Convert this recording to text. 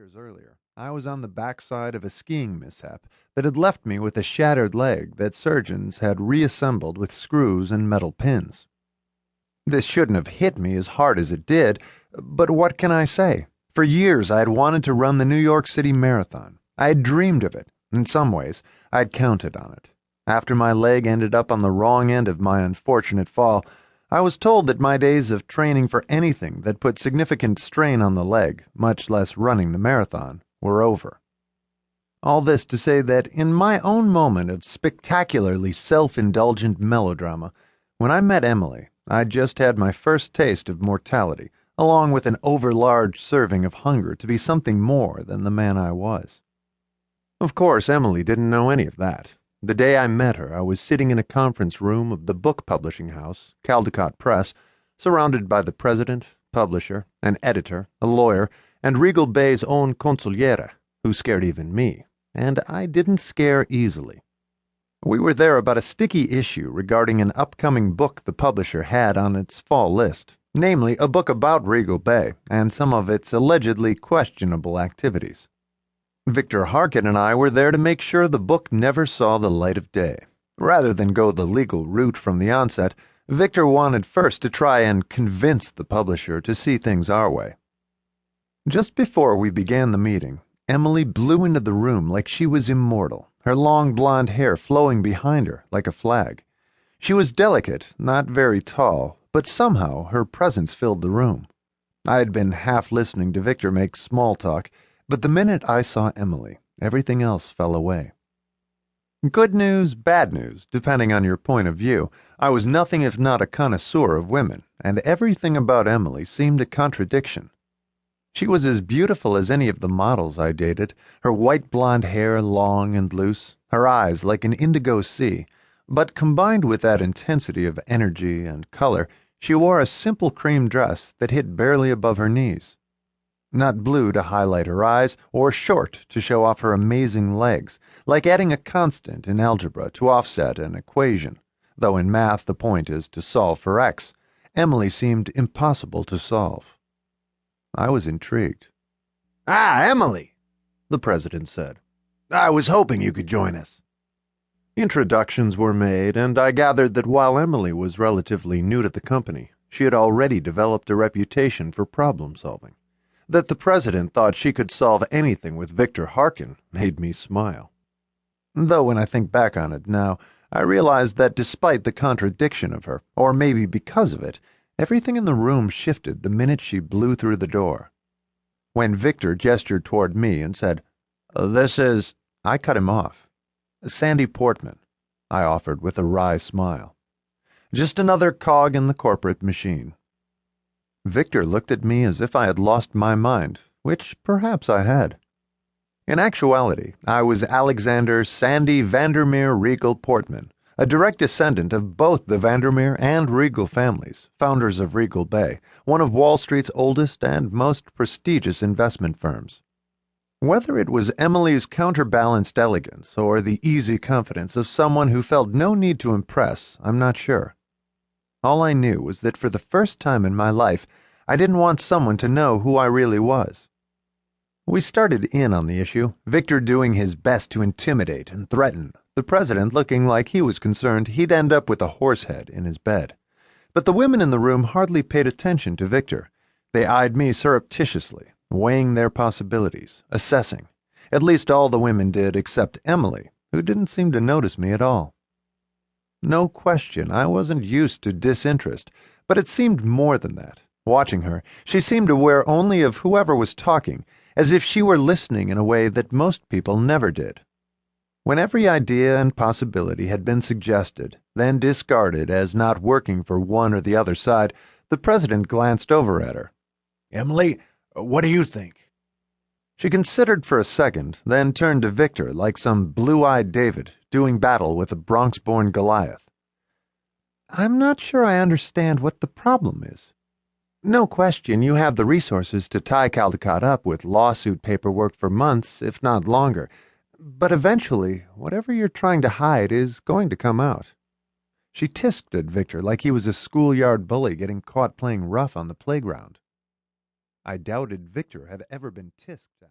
years earlier, I was on the backside of a skiing mishap that had left me with a shattered leg that surgeons had reassembled with screws and metal pins. This shouldn't have hit me as hard as it did, but what can I say? For years I had wanted to run the New York City Marathon. I had dreamed of it. In some ways, I had counted on it. After my leg ended up on the wrong end of my unfortunate fall, I was told that my days of training for anything that put significant strain on the leg, much less running the marathon, were over. All this to say that in my own moment of spectacularly self-indulgent melodrama, when I met Emily, I'd just had my first taste of mortality, along with an overlarge serving of hunger to be something more than the man I was. Of course, Emily didn't know any of that. The day I met her, I was sitting in a conference room of the book publishing house, Caldecott Press, surrounded by the president, publisher, an editor, a lawyer, and Regal Bay's own consigliere, who scared even me, and I didn't scare easily. We were there about a sticky issue regarding an upcoming book the publisher had on its fall list, namely a book about Regal Bay and some of its allegedly questionable activities. Victor Harkin and I were there to make sure the book never saw the light of day. Rather than go the legal route from the onset, Victor wanted first to try and convince the publisher to see things our way. Just before we began the meeting, Emily blew into the room like she was immortal, her long blonde hair flowing behind her like a flag. She was delicate, not very tall, but somehow her presence filled the room. I had been half listening to Victor make small talk, but the minute I saw Emily, everything else fell away. Good news, bad news, depending on your point of view. I was nothing if not a connoisseur of women, and everything about Emily seemed a contradiction. She was as beautiful as any of the models I dated, her white blonde hair long and loose, her eyes like an indigo sea, but combined with that intensity of energy and color, she wore a simple cream dress that hit barely above her knees. Not blue to highlight her eyes, or short to show off her amazing legs, like adding a constant in algebra to offset an equation, though in math the point is to solve for x. Emily seemed impossible to solve. I was intrigued. "Ah, Emily," the president said. "I was hoping you could join us." Introductions were made, and I gathered that while Emily was relatively new to the company, she had already developed a reputation for problem-solving. That the president thought she could solve anything with Victor Harkin made me smile. Though when I think back on it now, I realize that despite the contradiction of her, or maybe because of it, everything in the room shifted the minute she blew through the door. When Victor gestured toward me and said, "This is—" I cut him off. "Sandy Portman," I offered with a wry smile. "Just another cog in the corporate machine." Victor looked at me as if I had lost my mind, which perhaps I had. In actuality, I was Alexander Sandy Vandermeer Regal Portman, a direct descendant of both the Vandermeer and Regal families, founders of Regal Bay, one of Wall Street's oldest and most prestigious investment firms. Whether it was Emily's counterbalanced elegance or the easy confidence of someone who felt no need to impress, I'm not sure. All I knew was that for the first time in my life, I didn't want someone to know who I really was. We started in on the issue, Victor doing his best to intimidate and threaten, the president looking like he was concerned he'd end up with a horse head in his bed. But the women in the room hardly paid attention to Victor. They eyed me surreptitiously, weighing their possibilities, assessing. At least all the women did except Emily, who didn't seem to notice me at all. No question, I wasn't used to disinterest, but it seemed more than that. Watching her, she seemed aware only of whoever was talking, as if she were listening in a way that most people never did. When every idea and possibility had been suggested, then discarded as not working for one or the other side, the president glanced over at her. "Emily, what do you think?" She considered for a second, then turned to Victor like some blue-eyed David doing battle with a Bronx-born Goliath. "I'm not sure I understand what the problem is. No question you have the resources to tie Caldecott up with lawsuit paperwork for months, if not longer, but eventually, whatever you're trying to hide is going to come out." She tisked at Victor like he was a schoolyard bully getting caught playing rough on the playground. I doubted Victor had ever been tisked at.